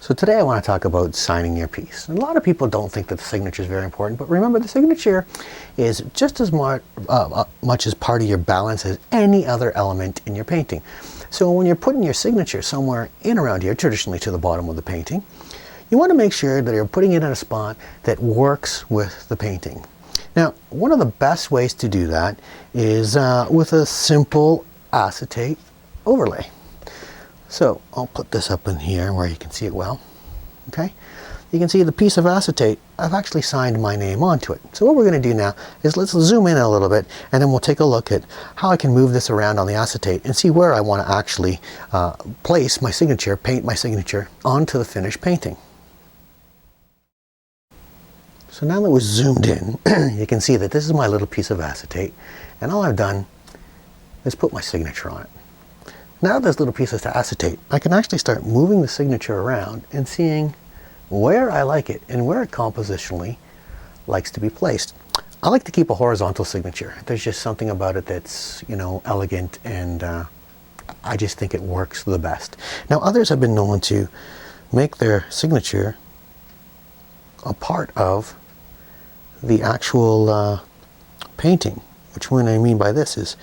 So today I want to talk about signing your piece. A lot of people don't think that the signature is very important, but remember the signature is just as much as part of your balance as any other element in your painting. So when you're putting your signature somewhere in around here, traditionally to the bottom of the painting, you want to make sure that you're putting it in a spot that works with the painting. Now, one of the best ways to do that is with a simple acetate overlay. So I'll put this up in here where you can see it well. Okay, you can see the piece of acetate. I've actually signed my name onto it. So what we're going to do now is let's zoom in a little bit, and then we'll take a look at how I can move this around on the acetate and see where I want to actually place my signature, paint my signature onto the finished painting. So now that we're zoomed in, you can see that this is my little piece of acetate, and all I've done is put my signature on it. Now there's little pieces of acetate, I can actually start moving the signature around and seeing where I like it and where it compositionally likes to be placed. I like to keep a horizontal signature. There's just something about it that's, elegant, and I just think it works the best. Now others have been known to make their signature a part of the actual painting, which what I mean by this is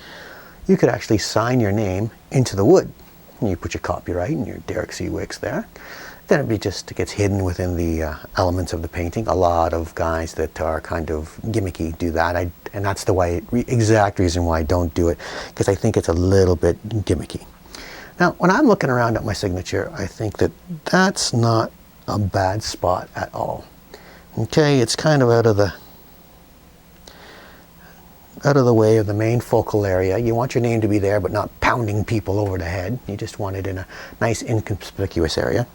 you could actually sign your name into the wood. And you put your copyright and your Derek C. Wicks there. Then it gets hidden within the elements of the painting. A lot of guys that are kind of gimmicky do that, and that's the exact reason why I don't do it, because I think it's a little bit gimmicky. Now, when I'm looking around at my signature, I think that that's not a bad spot at all. Okay, it's kind of out of the way of the main focal area. You want your name to be there, but not pounding people over the head. You just want it in a nice inconspicuous area.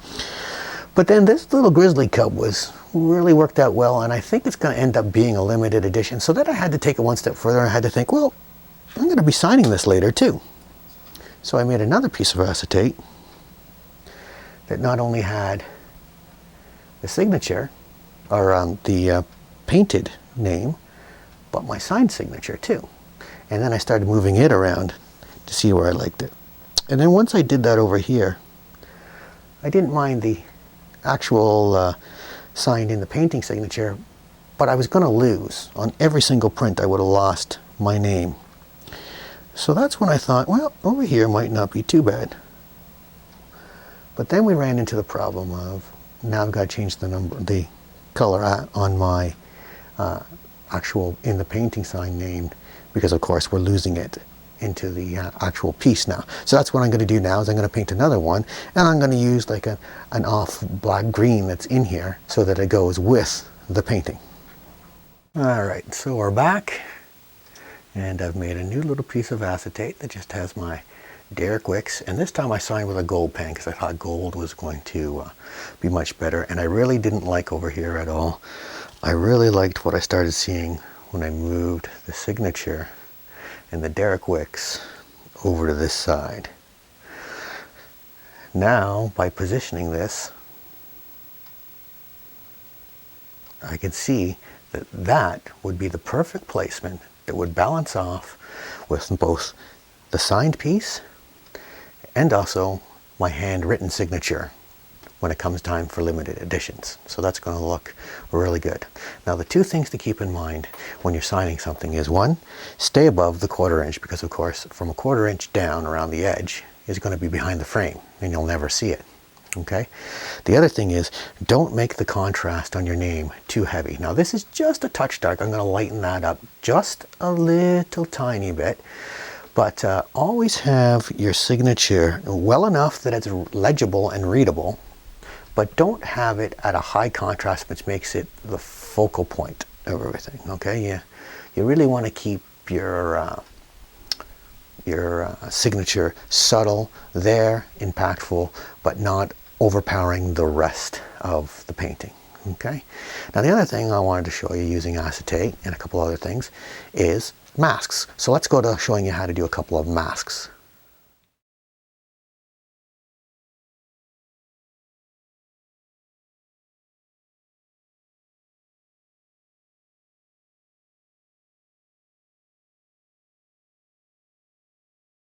But then this little grizzly cub really worked out well, and I think it's going to end up being a limited edition. So then I had to take it one step further. I had to think, well, I'm going to be signing this later too. So I made another piece of acetate that not only had the signature, or the painted name, but my signed signature too. And then I started moving it around to see where I liked it. And then once I did that over here, I didn't mind the actual signed in the painting signature, but I was going to lose. On every single print I would have lost my name. So that's when I thought, well, over here might not be too bad. But then we ran into the problem of, now I've got to change the color on my actual in the painting sign name, because of course we're losing it into the actual piece now. So that's what I'm going to do now, is I'm going to paint another one, and I'm going to use like an off black green that's in here so that it goes with the painting. Alright, so we're back, and I've made a new little piece of acetate that just has my Derek Wicks, and this time I signed with a gold pen because I thought gold was going to be much better, and I really didn't like over here at all. I really liked what I started seeing when I moved the signature and the Derek Wicks over to this side. Now, by positioning this, I could see that that would be the perfect placement that would balance off with both the signed piece and also my handwritten signature when it comes time for limited editions. So that's going to look really good. Now the two things to keep in mind when you're signing something is, one, stay above the 1/4 inch, because of course from a 1/4 inch down around the edge is going to be behind the frame and you'll never see it. Okay? The other thing is, don't make the contrast on your name too heavy. Now this is just a touch dark. I'm going to lighten that up just a little tiny bit. But always have your signature well enough that it's legible and readable, but don't have it at a high contrast, which makes it the focal point of everything. Okay, you really want to keep your signature subtle there, impactful, but not overpowering the rest of the painting. Okay. Now the other thing I wanted to show you using acetate and a couple other things is masks. So let's go to showing you how to do a couple of masks.